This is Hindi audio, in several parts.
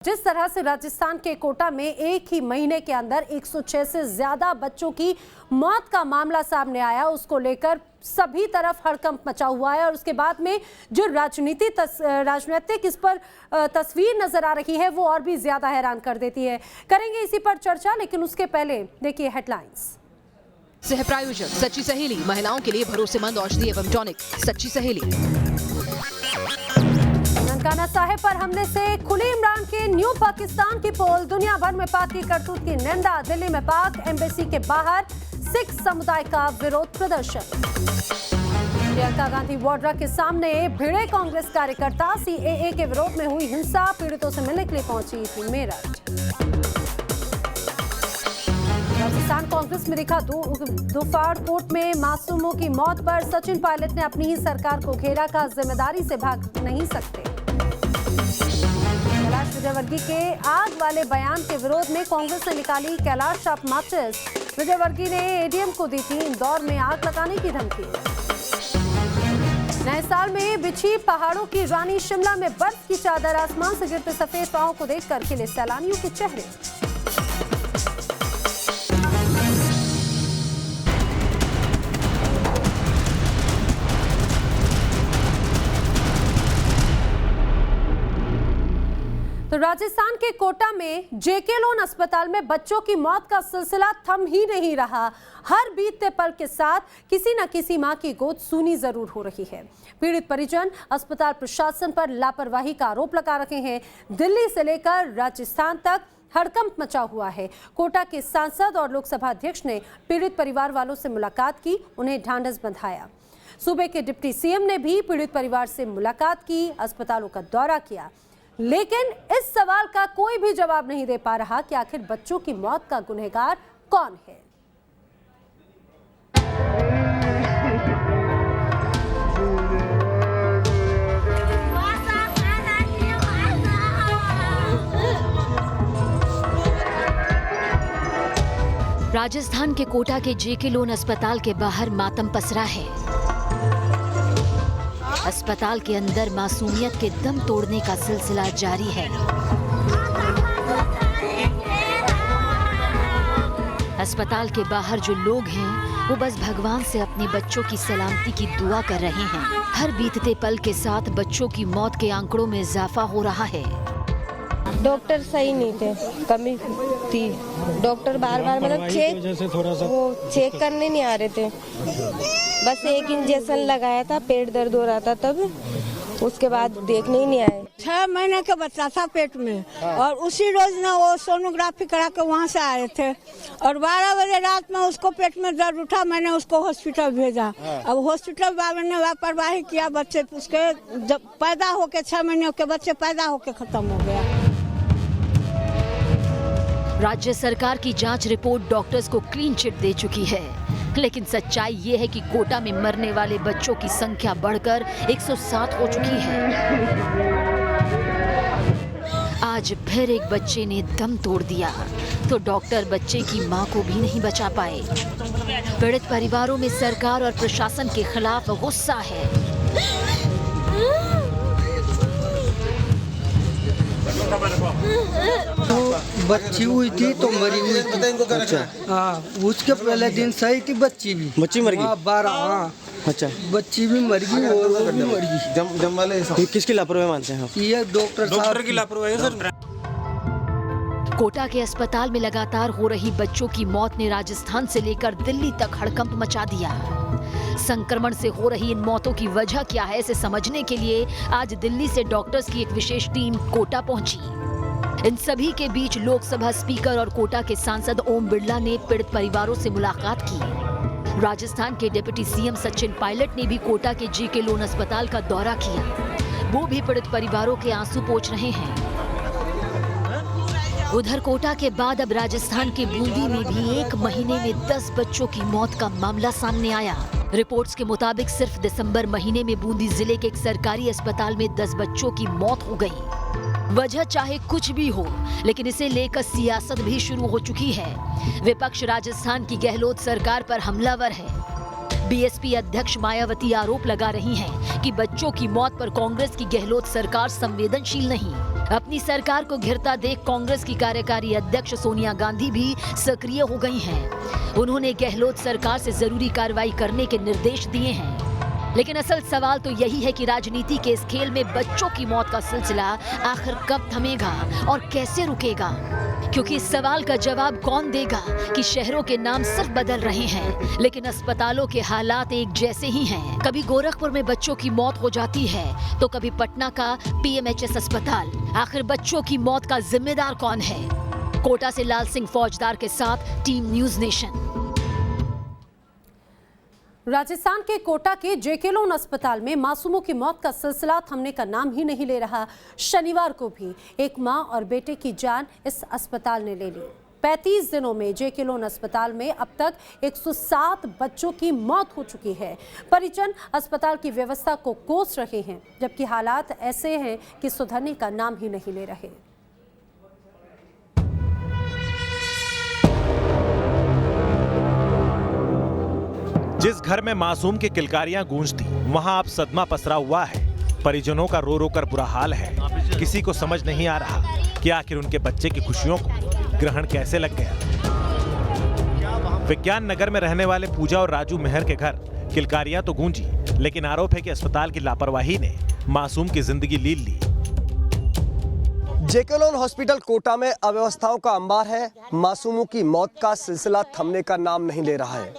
जिस तरह से राजस्थान के कोटा में एक ही महीने के अंदर 106 से ज्यादा बच्चों की मौत का मामला सामने आया, उसको लेकर सभी तरफ हड़कंप मचा हुआ है। और उसके बाद में जो राजनीतिक इस पर तस्वीर नजर आ रही है वो और भी ज्यादा हैरान कर देती है। करेंगे इसी पर चर्चा, लेकिन उसके पहले देखिए हेडलाइंस। सह प्रायोजक सच्ची सहेली, महिलाओं के लिए भरोसेमंद औषधि एवं टॉनिक सच्ची सहेली। ननकाना साहिब पर हमले से खुली इमरान के न्यू पाकिस्तान की पोल, दुनिया भर में पाक की करतूत की निंदा। दिल्ली में पाक एम्बेसी के बाहर सिख समुदाय का विरोध प्रदर्शन। प्रियंका गांधी वाड्रा के सामने भिड़े कांग्रेस कार्यकर्ता, सीएए के विरोध में हुई हिंसा, पीड़ितों से मिलने के लिए पहुंची थी मेरठ। राजस्थान कांग्रेस में दिखा दोफाड़, कोर्ट में मासूमों की मौत पर सचिन पायलट ने अपनी ही सरकार को घेरा, कहा जिम्मेदारी से भाग नहीं सकते। कैलाश विजयवर्गीय के आग वाले बयान के विरोध में कांग्रेस ने निकाली कैलाश ऑफ मार्चेस। विजयवर्गीय ने एडीएम को दी थी इंदौर में आग लगाने की धमकी। नए साल में बिछी पहाड़ों की रानी, शिमला में बर्फ की चादर, आसमान से गिरते सफेद पांव को देखकर खिले सैलानियों के चेहरे। तो राजस्थान के कोटा में जेके लोन अस्पताल में बच्चों की मौत का सिलसिला थम ही नहीं रहा। हर बीतते पल के साथ किसी न किसी मां की गोद सूनी जरूर हो रही है। पीड़ित परिजन अस्पताल प्रशासन पर लापरवाही का आरोप लगा रहे हैं। दिल्ली से लेकर राजस्थान तक हड़कंप मचा हुआ है। कोटा के सांसद और लोकसभा अध्यक्ष ने पीड़ित परिवार वालों से मुलाकात की, उन्हें ढांढस बंधाया। सूबे के डिप्टी सीएम ने भी पीड़ित परिवार से मुलाकात की, अस्पतालों का दौरा किया, लेकिन इस सवाल का कोई भी जवाब नहीं दे पा रहा कि आखिर बच्चों की मौत का गुनहगार कौन है। राजस्थान के कोटा के जेके लोन अस्पताल के बाहर मातम पसरा है। अस्पताल के अंदर मासूमियत के दम तोड़ने का सिलसिला जारी है। अस्पताल के बाहर जो लोग हैं वो बस भगवान से अपने बच्चों की सलामती की दुआ कर रहे हैं। हर बीतते पल के साथ बच्चों की मौत के आंकड़ों में इजाफा हो रहा है। डॉक्टर सही नहीं थे, कमी थी। डॉक्टर बार बार मतलब चेक करने नहीं आ रहे थे। बस एक इंजेक्शन लगाया था, पेट दर्द हो रहा था तब, उसके बाद देखने ही नहीं आए। 6 महीने का बच्चा था पेट में, और उसी रोज ना वो सोनोग्राफी करा के वहाँ से आए थे, और 12 बजे रात में उसको पेट में दर्द उठा, मैंने उसको हॉस्पिटल भेजा। अब हॉस्पिटल वाले ने लापरवाही किया, बच्चे उसके जब पैदा होके 6 महीने के बच्चे पैदा होके खत्म हो गया। राज्य सरकार की जांच रिपोर्ट डॉक्टर्स को क्लीन चिट दे चुकी है, लेकिन सच्चाई ये है कि कोटा में मरने वाले बच्चों की संख्या बढ़कर 107 हो चुकी है। आज फिर एक बच्चे ने दम तोड़ दिया तो डॉक्टर बच्चे की मां को भी नहीं बचा पाए। पीड़ित परिवारों में सरकार और प्रशासन के खिलाफ गुस्सा है। तो बच्ची हुई थी तो मरी हुई थी। अच्छा, हाँ, उसके पहले दिन सही थी, बच्ची मर गई। 12। हाँ, अच्छा, बच्ची भी मर गई और वो भी मर गई। जम वाले किसकी लापरवाही मानते हैं आप? ये डॉक्टर की लापरवाही है सर। कोटा के अस्पताल में लगातार हो रही बच्चों की मौत ने राजस्थान से लेकर दिल्ली तक हड़कंप मचा दिया। संक्रमण से हो रही इन मौतों की वजह क्या है, इसे समझने के लिए आज दिल्ली से डॉक्टर्स की एक विशेष टीम कोटा पहुंची। इन सभी के बीच लोकसभा स्पीकर और कोटा के सांसद ओम बिरला ने पीड़ित परिवारों से मुलाकात की। राजस्थान के डिप्टी सीएम सचिन पायलट ने भी कोटा के जेके लोन अस्पताल का दौरा किया। वो भी पीड़ित परिवारों के आंसू पोंछ रहे हैं। उधर कोटा के बाद अब राजस्थान के बूंदी में भी एक महीने में 10 बच्चों की मौत का मामला सामने आया। रिपोर्ट्स के मुताबिक सिर्फ दिसंबर महीने में बूंदी जिले के एक सरकारी अस्पताल में 10 बच्चों की मौत हो गई। वजह चाहे कुछ भी हो, लेकिन इसे लेकर सियासत भी शुरू हो चुकी है। विपक्ष राजस्थान की गहलोत सरकार पर हमलावर है। बीएसपी अध्यक्ष मायावती आरोप लगा रही हैं कि बच्चों की मौत पर कांग्रेस की गहलोत सरकार संवेदनशील नहीं। अपनी सरकार को घिरता देख कांग्रेस की कार्यकारी अध्यक्ष सोनिया गांधी भी सक्रिय हो गई हैं। उन्होंने गहलोत सरकार से जरूरी कार्रवाई करने के निर्देश दिए हैं। लेकिन असल सवाल तो यही है कि राजनीति के इस खेल में बच्चों की मौत का सिलसिला आखिर कब थमेगा और कैसे रुकेगा? क्योंकि इस सवाल का जवाब कौन देगा कि शहरों के नाम सिर्फ बदल रहे हैं, लेकिन अस्पतालों के हालात एक जैसे ही हैं। कभी गोरखपुर में बच्चों की मौत हो जाती है तो कभी पटना का PMHS अस्पताल। आखिर बच्चों की मौत का जिम्मेदार कौन है? कोटा से लाल सिंह फौजदार के साथ टीम न्यूज नेशन। राजस्थान के कोटा के JK लोन अस्पताल में मासूमों की मौत का सिलसिला थमने का नाम ही नहीं ले रहा। शनिवार को भी एक मां और बेटे की जान इस अस्पताल ने ले ली। 35 दिनों में JK लोन अस्पताल में अब तक 107 बच्चों की मौत हो चुकी है। परिजन अस्पताल की व्यवस्था को कोस रहे हैं, जबकि हालात ऐसे हैं कि सुधरने का नाम ही नहीं ले रहे। जिस घर में मासूम की किलकारियां गूंजती, वहां अब सदमा पसरा हुआ है। परिजनों का रो रो कर बुरा हाल है। किसी को समझ नहीं आ रहा कि आखिर उनके बच्चे की खुशियों को ग्रहण कैसे लग गया। विज्ञान नगर में रहने वाले पूजा और राजू मेहर के घर किलकारियां तो गूंजी, लेकिन आरोप है कि अस्पताल की लापरवाही ने मासूम की जिंदगी लील ली। JK लोन हॉस्पिटल कोटा में अव्यवस्थाओं का अंबार है। मासूमों की मौत का सिलसिला थमने का नाम नहीं ले रहा है।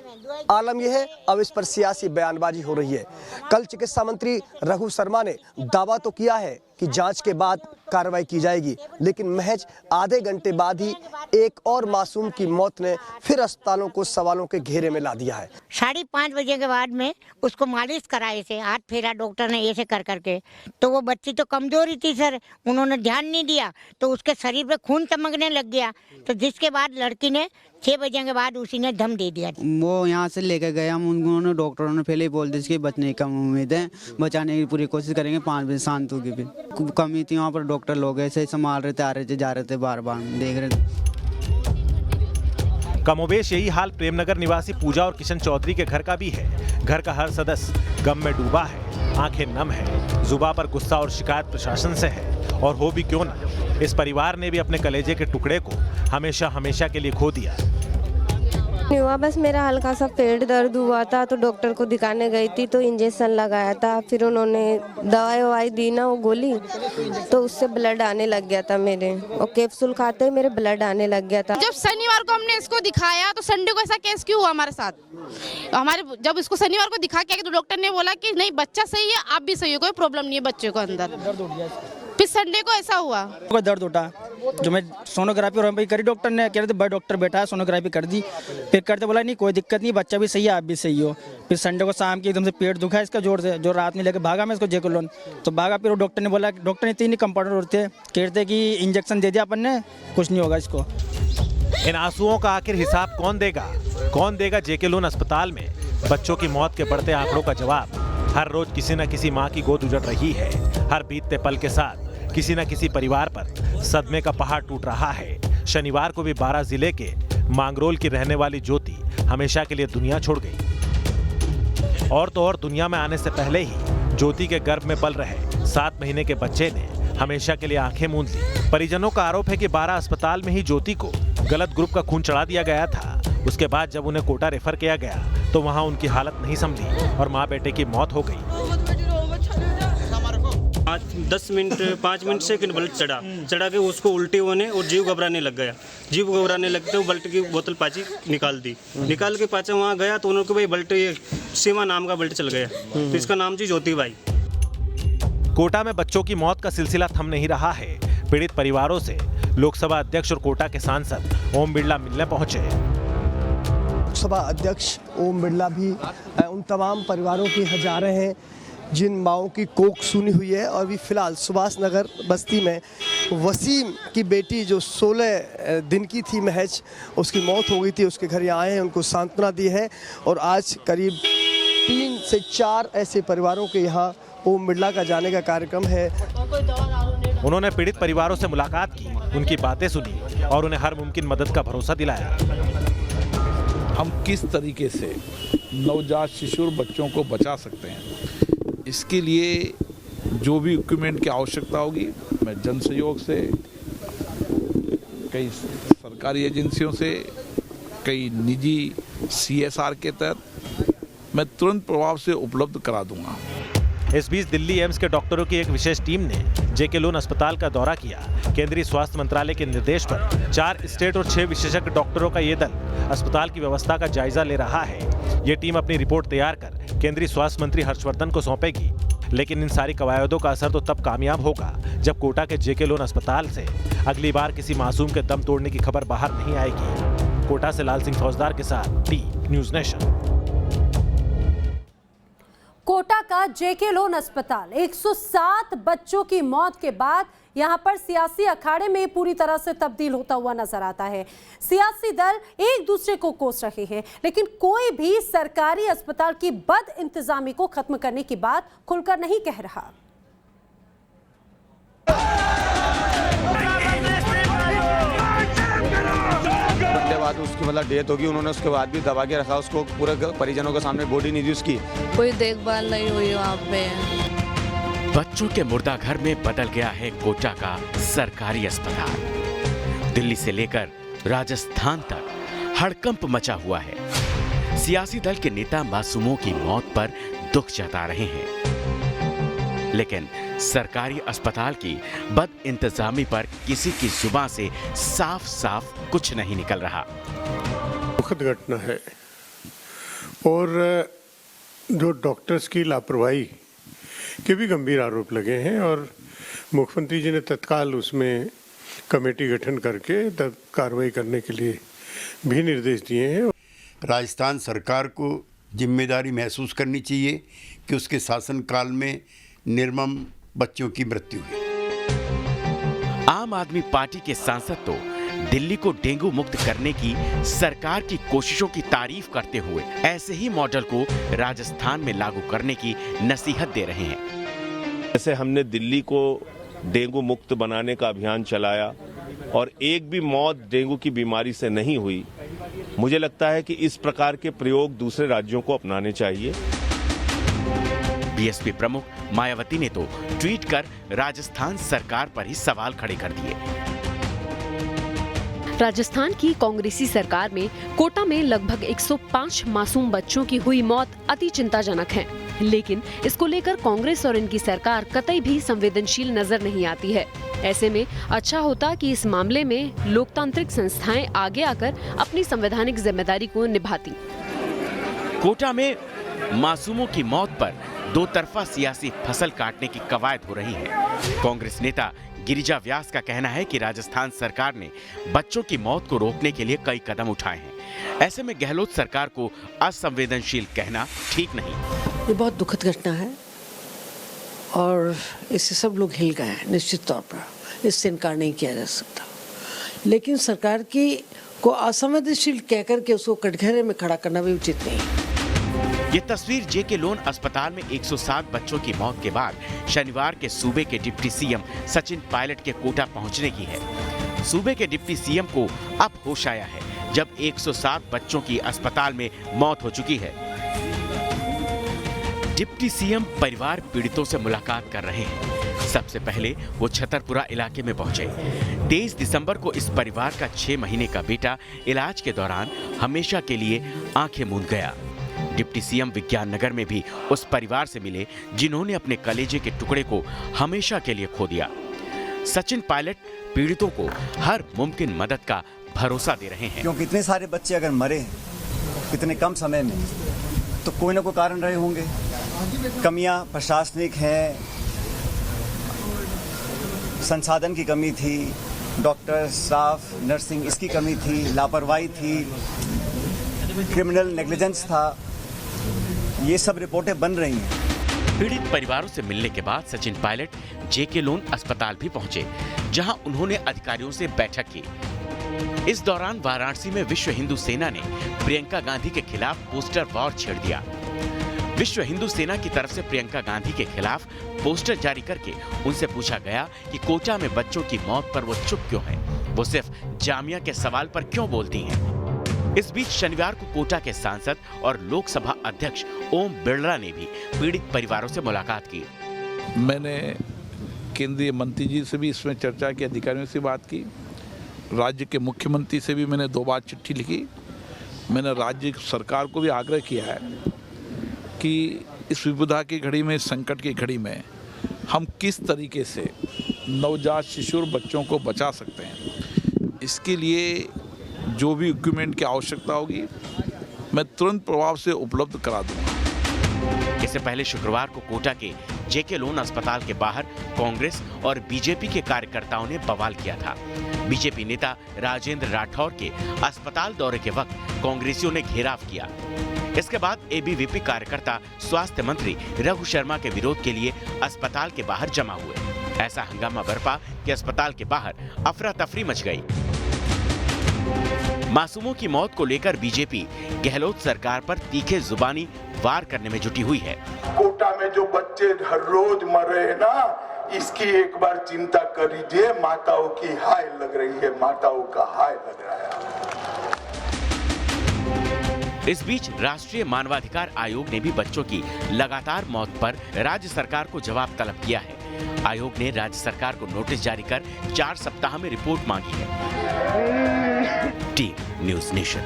आलम यह है, अब इस पर सियासी बयानबाजी हो रही है। कल चिकित्सा मंत्री रघु शर्मा ने दावा तो किया है कि जांच के बाद कार्रवाई की जाएगी, लेकिन महज आधे घंटे बाद ही एक और मासूम की मौत ने फिर अस्पतालों को सवालों के घेरे में ला दिया है। 5:30 बजे के बाद में उसको मालिश कराए थे, हाथ फेरा डॉक्टर ने ऐसे कर करके, तो वो बच्ची तो कमजोरी थी सर, उन्होंने ध्यान नहीं दिया तो उसके शरीर पे खून चमकने लग गया। तो जिसके बाद लड़की ने 6 बजे के बाद उसी ने दम दे दिया। वो यहाँ से लेकर गए हम, उन्होंने डॉक्टरों ने पहले ही बोल दिया कि बचने की कम उम्मीद है, बचाने की पूरी कोशिश करेंगे। 5 बजे शांत होगी। फिर कमी थी वहाँ पर, डॉक्टर लोग ऐसे संभाल रहे थे, आ रहे थे जा रहे थे, बार बार देख रहे थे। कमोबेश यही हाल प्रेमनगर निवासी पूजा और किशन चौधरी के घर का भी है। घर का हर सदस्य गम में डूबा है, आंखें नम है, जुबान पर गुस्सा और शिकायत प्रशासन से है। और हो भी क्यों ना, इस परिवार ने भी अपने कलेजे के टुकड़े को हमेशा हमेशा के लिए खो दिया। हुआ बस मेरा हल्का सा पेट दर्द हुआ था, तो डॉक्टर को दिखाने गई थी, तो इंजेक्शन लगाया था। फिर उन्होंने दवाई दी ना, वो गोली, तो उससे ब्लड आने लग गया था मेरे, और कैप्सूल खाते ही मेरे ब्लड आने लग गया था। जब शनिवार को हमने इसको दिखाया तो संडे को ऐसा केस क्यों हुआ हमारे साथ? जब इसको शनिवार को दिखा के तो डॉक्टर ने बोला कि नहीं बच्चा सही है, आप भी सही हो, कोई प्रॉब्लम नहीं है बच्चे को अंदर। फिर संडे को ऐसा हुआ, दर्द उठा, जो मैं सोनोग्राफी करी डॉक्टर ने, कह रहे थे बड़े डॉक्टर बैठा है, सोनोग्राफी कर दी। फिर करते बोला नहीं कोई दिक्कत नहीं, बच्चा भी सही है, आप भी सही हो। फिर संडे को शाम की एकदम से पेट दुखा इसका जोर से, जो रात में लेकर भागा मैं इसको JK लोन, तो भागा। फिर वो डॉक्टर ने बोला, डॉक्टर ने 3 कंपाउंडर होते, कहते कि इंजेक्शन दे दिया अपन ने, कुछ नहीं होगा इसको। इन आंसुओं का आखिर हिसाब कौन देगा? कौन देगा JK लोन अस्पताल में बच्चों की मौत के बढ़ते आंकड़ों का जवाब? हर रोज किसी न किसी माँ की गोद उजड़ रही है। हर बीतते पल के साथ किसी न किसी परिवार पर सदमे का पहाड़ टूट रहा है। शनिवार को भी 12 जिले के मांगरोल की रहने वाली ज्योति हमेशा के लिए दुनिया छोड़ गई। और तो और दुनिया में आने से पहले ही ज्योति के गर्भ में पल रहे 7 महीने के बच्चे ने हमेशा के लिए आंखें मूंद ली। परिजनों का आरोप है कि 12 अस्पताल में ही ज्योति को गलत ग्रुप का खून चढ़ा दिया गया था। उसके बाद जब उन्हें कोटा रेफर किया गया तो वहां उनकी हालत नहीं संभली और माँ बेटे की मौत हो गई। 5 मिनट सेकंड ब्लड चढ़ा के उसको उल्टी होने और जीव घबराने लग गया। जीव घबराने लगते वो ब्लड की बोतल पाची निकाल के पाचा वहाँ गया तो उन्होंने भाई ब्लड ये सीमा नाम का ब्लड चल गया, तो इसका नाम जी ज्योति बाई। कोटा में बच्चों की मौत का सिलसिला थम नहीं रहा है। पीड़ित परिवारों से लोकसभा अध्यक्ष और कोटा के सांसद ओम बिरला मिलने पहुंचे। लोकसभा अध्यक्ष ओम बिरला भी उन तमाम परिवारों की हजारें हैं जिन माओं की कोख सुनी हुई है। और अभी फिलहाल सुभाष नगर बस्ती में वसीम की बेटी जो 16 दिन की थी महज, उसकी मौत हो गई थी, उसके घर यहाँ आए हैं, उनको सांत्वना दी है। और आज करीब 3 से 4 ऐसे परिवारों के यहाँ ओम बिरला का जाने का कार्यक्रम है। उन्होंने पीड़ित परिवारों से मुलाकात की, उनकी बातें सुनी और उन्हें हर मुमकिन मदद का भरोसा दिलाया। हम किस तरीके से नवजात शिशु और बच्चों को बचा सकते हैं, इसके लिए जो भी इक्विपमेंट की आवश्यकता होगी मैं जन सहयोग से, कई सरकारी एजेंसियों से, कई निजी CSR के तहत मैं तुरंत प्रभाव से उपलब्ध करा दूंगा। इस बीच दिल्ली एम्स के डॉक्टरों की एक विशेष टीम ने जेके लोन अस्पताल का दौरा किया। केंद्रीय स्वास्थ्य मंत्रालय के निर्देश पर 4 स्टेट और 6 विशेषज्ञ डॉक्टरों का ये दल अस्पताल की व्यवस्था का जायजा ले रहा है। ये टीम अपनी रिपोर्ट तैयार कर केंद्रीय स्वास्थ्य मंत्री हर्षवर्धन को सौंपेगी। लेकिन इन सारी कवायदों का असर तो तब कामयाब होगा जब कोटा के जेके लोन अस्पताल से अगली बार किसी मासूम के दम तोड़ने की खबर बाहर नहीं आएगी। कोटा से लाल सिंह फौजदार के साथ टी न्यूज़ नेशन। कोटा का जेके लोन अस्पताल 107 बच्चों की मौत के बाद यहां पर सियासी अखाड़े में पूरी तरह से तब्दील होता हुआ नजर आता है। सियासी दल एक दूसरे को कोस रहे हैं, लेकिन कोई भी सरकारी अस्पताल की बद इंतजामी को खत्म करने की बात खुलकर नहीं कह रहा। बाद उसकी मतलब डेथ होगी, उन्होंने उसके बाद भी दबा के रखा उसको, पूरे परिजनों के सामने बॉडी नहीं दी उसकी, कोई देखभाल नहीं हुई वहाँ पे। बच्चों के मुर्दा घर में बदल गया है कोटा का सरकारी अस्पताल। दिल्ली से लेकर राजस्थान तक हड़कंप मचा हुआ है। सियासी दल के नेता मासूमों की मौत पर दुख जता रहे हैं, लेकिन सरकारी अस्पताल की बद इंतजामी पर किसी की जुबान से साफ साफ कुछ नहीं निकल रहा। दुखद घटना है और जो डॉक्टर्स की लापरवाही के भी गंभीर आरोप लगे हैं और मुख्यमंत्री जी ने तत्काल उसमें कमेटी गठन करके कार्रवाई करने के लिए भी निर्देश दिए हैं। राजस्थान सरकार को जिम्मेदारी महसूस करनी चाहिए कि उसके शासनकाल में निर्मम बच्चों की मृत्यु हुई। आम आदमी पार्टी के सांसद तो दिल्ली को डेंगू मुक्त करने की सरकार की कोशिशों की तारीफ करते हुए ऐसे ही मॉडल को राजस्थान में लागू करने की नसीहत दे रहे हैं। जैसे हमने दिल्ली को डेंगू मुक्त बनाने का अभियान चलाया और एक भी मौत डेंगू की बीमारी से नहीं हुई, मुझे लगता है कि इस प्रकार के प्रयोग दूसरे राज्यों को अपनाने चाहिए। बीएसपी प्रमुख मायावती ने तो ट्वीट कर राजस्थान सरकार पर ही सवाल खड़े कर दिए। राजस्थान की कांग्रेसी सरकार में कोटा में लगभग 105 मासूम बच्चों की हुई मौत अति चिंताजनक है, लेकिन इसको लेकर कांग्रेस और इनकी सरकार कतई भी संवेदनशील नजर नहीं आती है। ऐसे में अच्छा होता कि इस मामले में लोकतांत्रिक संस्थाएं आगे आकर अपनी संवैधानिक जिम्मेदारी को निभाती। कोटा में मासूमों की मौत पर दो तरफा सियासी फसल काटने की कवायद हो रही है। कांग्रेस नेता गिरिजा व्यास का कहना है कि राजस्थान सरकार ने बच्चों की मौत को रोकने के लिए कई कदम उठाए हैं। ऐसे में गहलोत सरकार को असंवेदनशील कहना ठीक नहीं। ये बहुत दुखद घटना है और इससे सब लोग हिल गए हैं, निश्चित तौर पर इससे इनकार नहीं किया जा सकता। लेकिन सरकार की को असंवेदनशील कहकर के उसको कटघरे में खड़ा करना भी उचित नहीं। ये तस्वीर जेके लोन अस्पताल में 107 बच्चों की मौत के बाद शनिवार के सूबे के डिप्टी सीएम सचिन पायलट के कोटा पहुंचने की है। सूबे के डिप्टी सीएम को अब होश आया है जब 107 बच्चों की अस्पताल में मौत हो चुकी है। डिप्टी सीएम परिवार पीड़ितों से मुलाकात कर रहे हैं। सबसे पहले वो छतरपुरा इलाके में पहुंचे। 23 दिसंबर को इस परिवार का 6 महीने का बेटा इलाज के दौरान हमेशा के लिए आंखें मूंद गया। डिप्टी सीएम विज्ञान नगर में भी उस परिवार से मिले जिन्होंने अपने कलेजे के टुकड़े को हमेशा के लिए खो दिया। सचिन पायलट पीड़ितों को हर मुमकिन मदद का भरोसा दे रहे हैं। क्योंकि इतने सारे बच्चे अगर मरे इतने कम समय में तो कोई ना कोई कारण रहे होंगे। कमियां प्रशासनिक हैं, संसाधन की कमी थी, डॉक्टर, स्टाफ, नर्सिंग इसकी कमी थी, लापरवाही थी, क्रिमिनल नेग्लिजेंस था। ये सब रिपोर्टें बन रही हैं। पीड़ित परिवारों से मिलने के बाद सचिन पायलट जेके लोन अस्पताल भी पहुंचे, जहां उन्होंने अधिकारियों से बैठक की। इस दौरान वाराणसी में विश्व हिंदू सेना ने प्रियंका गांधी के खिलाफ पोस्टर वॉर छेड़ दिया। विश्व हिंदू सेना की तरफ से प्रियंका गांधी के खिलाफ पोस्टर जारी करके उनसे पूछा गया कि कोटा में बच्चों की मौत पर वो चुप क्यों है, वो सिर्फ जामिया के सवाल पर क्यों बोलती हैं। इस बीच शनिवार को कोटा के सांसद और लोकसभा अध्यक्ष ओम बिड़ला ने भी पीड़ित परिवारों से मुलाकात की। मैंने केंद्रीय मंत्री जी से भी इसमें चर्चा की, अधिकारियों से बात की, राज्य के मुख्यमंत्री से भी मैंने 2 बार चिट्ठी लिखी। मैंने राज्य सरकार को भी आग्रह किया है कि इस विपदा की घड़ी में, संकट की घड़ी में हम किस तरीके से नवजात शिशु और बच्चों को बचा सकते हैं। इसके लिए जो भी इक्विपमेंट की आवश्यकता होगी मैं तुरंत प्रभाव से उपलब्ध करा दूंगा। इससे पहले शुक्रवार को कोटा के जेके लोन अस्पताल के बाहर कांग्रेस और बीजेपी के कार्यकर्ताओं ने बवाल किया था। बीजेपी नेता राजेंद्र राठौर के अस्पताल दौरे के वक्त कांग्रेसियों ने घेराव किया। इसके बाद एबीवीपी कार्यकर्ता स्वास्थ्य मंत्री रघु शर्मा के विरोध के लिए अस्पताल के बाहर जमा हुए। ऐसा हंगामा बरपा कि अस्पताल के बाहर अफरा तफरी मच गई। मासूमों की मौत को लेकर बीजेपी गहलोत सरकार पर तीखे जुबानी वार करने में जुटी हुई है। कोटा में जो बच्चे हर रोज मर रहे हैं ना, इसकी एक बार चिंता कर लीजिए। माताओं की हाय लग रही है, माताओं का हाय लग रहा है। इस बीच राष्ट्रीय मानवाधिकार आयोग ने भी बच्चों की लगातार मौत पर राज्य सरकार को जवाब तलब किया है। आयोग ने राज्य सरकार को नोटिस जारी कर 4 सप्ताह में रिपोर्ट मांगी है। Team news nation.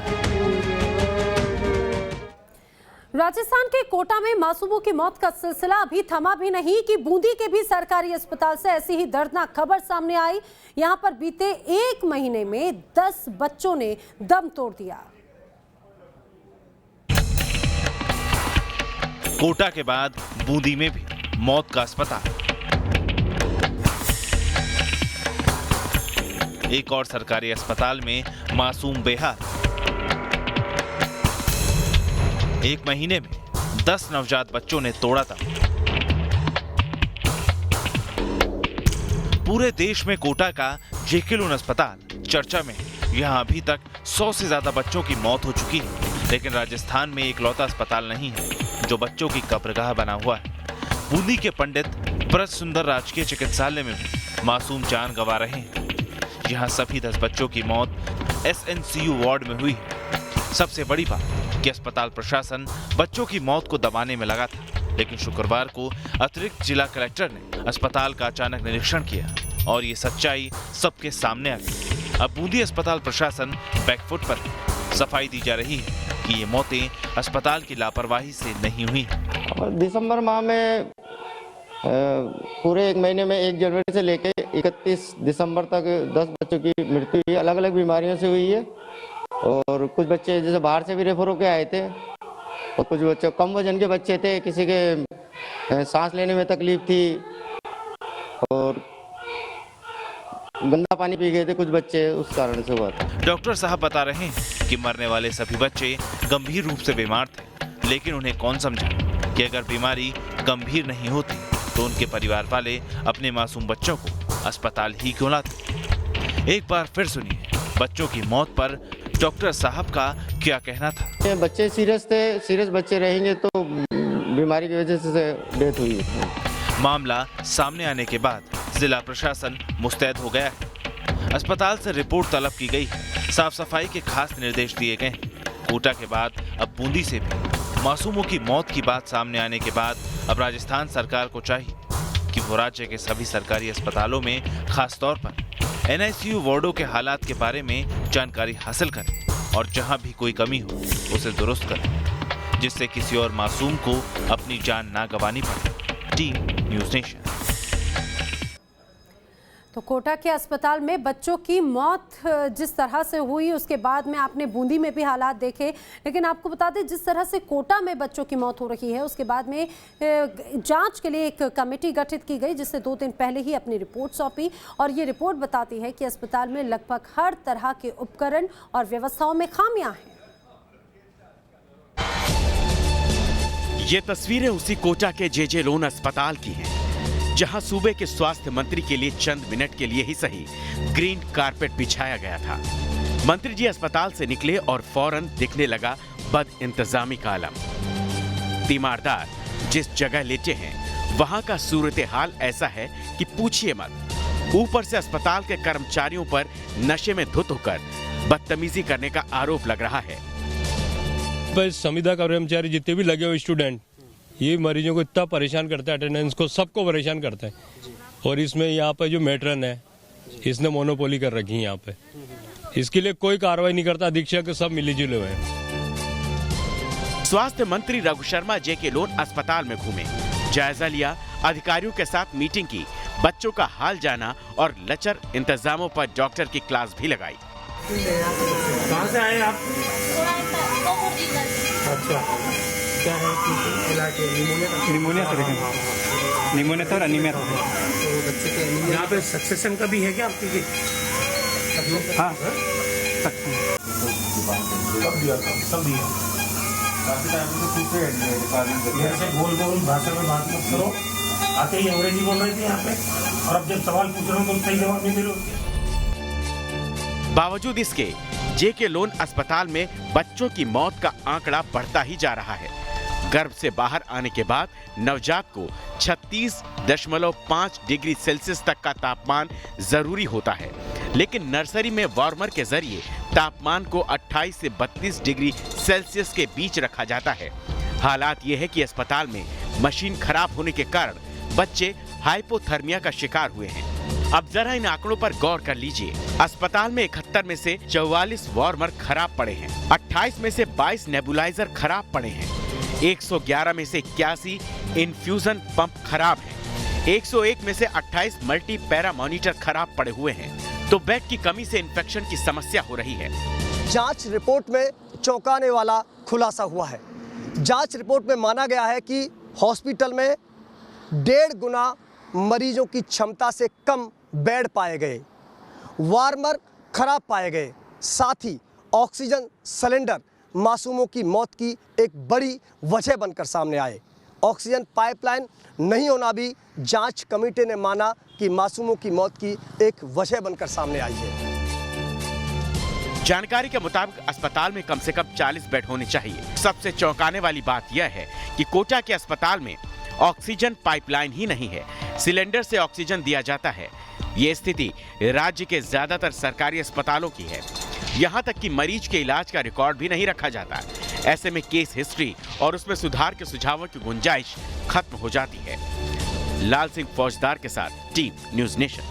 राजस्थान के कोटा में मासूमों की मौत का सिलसिला अभी थमा भी नहीं कि बूंदी के भी सरकारी अस्पताल से ऐसी ही दर्दनाक खबर सामने आई। यहां पर बीते 1 महीने में 10 बच्चों ने दम तोड़ दिया। कोटा के बाद बूंदी में भी मौत का अस्पताल। एक और सरकारी अस्पताल में मासूम बेहाल। 1 महीने में 10 नवजात बच्चों ने तोड़ा था। पूरे देश में कोटा का जेके लोन अस्पताल चर्चा में। यहां अभी तक 100 से ज्यादा बच्चों की मौत हो चुकी है, लेकिन राजस्थान में इकलौता अस्पताल नहीं है जो बच्चों की कब्रगाह बना हुआ है। बूंदी के पंडित ब्रज सुंदर राजकीय चिकित्सालय में भी मासूम जान गंवा रहे हैं। यहाँ सभी 10 बच्चों की मौत SNCU वार्ड में हुई है। सबसे बड़ी बात कि अस्पताल प्रशासन बच्चों की मौत को दबाने में लगा था, लेकिन शुक्रवार को अतिरिक्त जिला कलेक्टर ने अस्पताल का अचानक निरीक्षण किया और ये सच्चाई सबके सामने आ गई। अब बूंदी अस्पताल प्रशासन बैकफुट पर है। सफाई दी जा रही है कि ये मौतें अस्पताल की लापरवाही से नहीं हुई। दिसंबर माह में पूरे 1 महीने में 1 जनवरी से लेकर 31 दिसंबर तक 10 बच्चों की मृत्यु हुई। अलग अलग बीमारियों से हुई है और कुछ बच्चे जैसे बाहर से भी रेफर होकर आए थे और कुछ बच्चे कम वजन के बच्चे थे, किसी के सांस लेने में तकलीफ थी और गंदा पानी पी गए थे कुछ बच्चे, उस कारण से हुआ था। डॉक्टर साहब बता रहे हैं कि मरने वाले सभी बच्चे गंभीर रूप से बीमार थे, लेकिन उन्हें कौन समझा कि अगर बीमारी गंभीर नहीं होती तो उनके परिवार वाले अपने मासूम बच्चों को अस्पताल ही क्यों लाते। एक बार फिर सुनिए बच्चों की मौत पर डॉक्टर साहब का क्या कहना था। बच्चे सीरियस थे, सीरियस बच्चे रहेंगे तो बीमारी की वजह से डेथ हुई। मामला सामने आने के बाद जिला प्रशासन मुस्तैद हो गया है। अस्पताल से रिपोर्ट तलब की गई है। साफ सफाई के खास निर्देश दिए गए। कोटा के बाद अब बूंदी से भी मासूमों की मौत की बात सामने आने के बाद अब राजस्थान सरकार को चाहिए कि वो राज्य के सभी सरकारी अस्पतालों में खास तौर पर NICU वार्डों के हालात के बारे में जानकारी हासिल करें और जहां भी कोई कमी हो उसे दुरुस्त करें, जिससे किसी और मासूम को अपनी जान ना गंवानी पड़े। Team news nation. तो कोटा के अस्पताल में बच्चों की मौत जिस तरह से हुई उसके बाद में आपने बूंदी में भी हालात देखे, लेकिन आपको बता दें जिस तरह से कोटा में बच्चों की मौत हो रही है उसके बाद में जांच के लिए एक कमेटी गठित की गई, जिससे 2 दिन पहले ही अपनी रिपोर्ट सौंपी और ये रिपोर्ट बताती है कि अस्पताल में लगभग हर तरह के उपकरण और व्यवस्थाओं में खामियां हैं। ये तस्वीरें उसी कोटा के जेजे लोन अस्पताल की हैं, जहां सूबे के स्वास्थ्य मंत्री के लिए चंद मिनट के लिए ही सही ग्रीन कारपेट बिछाया गया था। मंत्री जी अस्पताल से निकले और फौरन दिखने लगा बद इंतजामी का आलम। तीमारदार जिस जगह लेटे हैं वहां का सूरत हाल ऐसा है कि पूछिए मत। ऊपर से अस्पताल के कर्मचारियों पर नशे में धुत होकर बदतमीजी करने का आरोप लग रहा है। संविदा कर्मचारी जितने भी लगे हुए स्टूडेंट ये मरीजों को इतना परेशान करता है, अटेंडेंस को सबको परेशान करता है। और इसमें यहाँ पे जो मैट्रन है इसने मोनोपोली कर रखी है यहाँ पे, इसके लिए कोई कार्रवाई नहीं करता, अधीक्षक सब मिलीजुले हुए हैं। स्वास्थ्य मंत्री रघु शर्मा जेके लोन अस्पताल में घूमे, जायजा लिया, अधिकारियों के साथ मीटिंग की, बच्चों का हाल जाना और लचर इंतजामों पर डॉक्टर की क्लास भी लगाई। कहाँ से आए आप? अच्छा, क्या है इलाज? निमोनिया तो एनीमिया तो यहाँ पे सक्सेशन का भी है क्या आपकी? हाँ, सब दिया। गोल गोल भाषा में बात मत करो, आते ही अंग्रेजी बोल रहे थे यहाँ पे, और अब जब सवाल पूछ रहे हो तो सही जवाब नहीं दे रहे। बावजूद इसके जेके लोन अस्पताल में बच्चों की मौत का आंकड़ा बढ़ता ही जा रहा है। गर्भ से बाहर आने के बाद नवजात को 36.5 डिग्री सेल्सियस तक का तापमान जरूरी होता है, लेकिन नर्सरी में वार्मर के जरिए तापमान को 28 से 32 डिग्री सेल्सियस के बीच रखा जाता है। हालात ये है कि अस्पताल में मशीन खराब होने के कारण बच्चे हाइपोथर्मिया का शिकार हुए हैं। अब जरा इन आंकड़ों पर गौर कर लीजिए। अस्पताल में 71 में से 44 वार्मर खराब पड़े हैं, 28 में से 22 नेबुलाइजर खराब पड़े हैं, 111 में से 81 इन्फ्यूजन पंप खराब हैं, 101 में से 28 मल्टी पैरा मॉनिटर खराब पड़े हुए हैं। तो बेड की कमी से इन्फेक्शन की समस्या हो रही है। जांच रिपोर्ट में चौंकाने वाला खुलासा हुआ है। जांच रिपोर्ट में माना गया है कि हॉस्पिटल में 1.5 गुना मरीजों की क्षमता से कम बेड पाए गए, वार्मर खराब पाए गए, साथ ही ऑक्सीजन सिलेंडर मासूमों की मौत की एक बड़ी वजह बनकर सामने आए। ऑक्सीजन पाइपलाइन नहीं होना भी जांच कमेटी ने माना कि मासूमों की मौत की एक वजह बनकर सामने आई है। जानकारी के मुताबिक अस्पताल में कम से कम 40 बेड होने चाहिए। सबसे चौंकाने वाली बात यह है कि कोटा के अस्पताल में ऑक्सीजन पाइपलाइन ही नहीं है, सिलेंडर से ऑक्सीजन दिया जाता है। ये स्थिति राज्य के ज्यादातर सरकारी अस्पतालों की है। यहाँ तक कि मरीज के इलाज का रिकॉर्ड भी नहीं रखा जाता। ऐसे में केस हिस्ट्री और उसमें सुधार के सुझावों की गुंजाइश खत्म हो जाती है। लाल सिंह फौजदार के साथ टीम न्यूज़ नेशन।